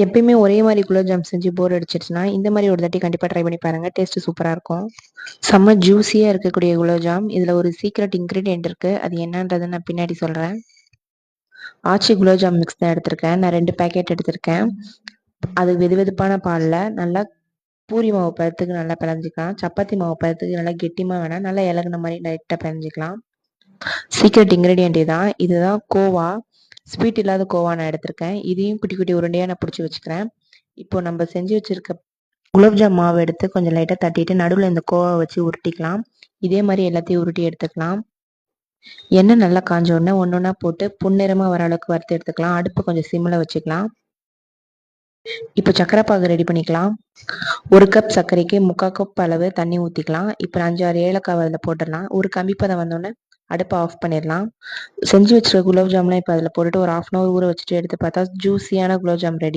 எப்பயுமே ஒரே மாதிரி குலோப் ஜாம் செஞ்சு போர் அடிச்சிருச்சுன்னா இந்த மாதிரி ஒரு தாட்டி கண்டிப்பாக ட்ரை பண்ணி பாருங்கள். டேஸ்ட்டு சூப்பராக இருக்கும். செம்ம ஜூஸியாக இருக்கக்கூடிய குலோப் ஜாம். இதில் ஒரு சீக்ரெட் இன்க்ரீடியன்ட் இருக்குது. அது என்னன்றதை நான் பின்னாடி சொல்கிறேன். ஆச்சி குலோப் ஜாம் மிக்ஸ் தான் எடுத்திருக்கேன். நான் 2 பேக்கெட் எடுத்திருக்கேன். அது வெதுவெதுப்பான பாலில் நல்லா பூரி மாவு பதத்துக்கு நல்லா பிணைஞ்சிக்கலாம். சப்பாத்தி மாவு பதத்துக்கு நல்லா கெட்டிமாக வேணாம், நல்லா இலகுன மாதிரி லைட்டாக பிணைஞ்சிக்கலாம். சீக்ரெட் இன்க்ரீடியன்ட் இதுதான் கோவா. ஸ்வீட் இல்லாத கோவா நான் எடுத்திருக்கேன். இதையும் குட்டி குட்டி உருண்டையாக நான் பிடிச்சி வச்சுக்கிறேன். இப்போ நம்ம செஞ்சு வச்சுருக்க குலோப்ஜாம் மாவு எடுத்து கொஞ்சம் லைட்டாக தட்டிட்டு நடுவில் இந்த கோவாவை வச்சு உருட்டிக்கலாம். இதே மாதிரி எல்லாத்தையும் உருட்டி எடுத்துக்கலாம். எண்ணெய் நல்லா காஞ்ச உடனே ஒன்று ஒன்றா போட்டு பொன்னிறமாக வர அளவுக்கு வறுத்து எடுத்துக்கலாம். அடுப்பு கொஞ்சம் சிம்மில் வச்சுக்கலாம். இப்போ சக்கரை பாகு ரெடி பண்ணிக்கலாம். 1 கப் சர்க்கரைக்கு 3/4 கப் அளவு தண்ணி ஊற்றிக்கலாம். இப்போ 5-6 ஏலக்காய் அதில் போட்டுடலாம். ஒரு கம்பிப்பதம் வந்தோடனே அடுப்பை ஆஃப் பண்ணிடலாம். செஞ்சு வச்சுருக்க குலோப் ஜாம்லாம் இப்போ அதில் போட்டுட்டு ஒரு 1/2 அன் ஹவர் ஊற வச்சுட்டு எடுத்து பார்த்தா ஜூஸியான குலோப் ஜாம் ரெடி.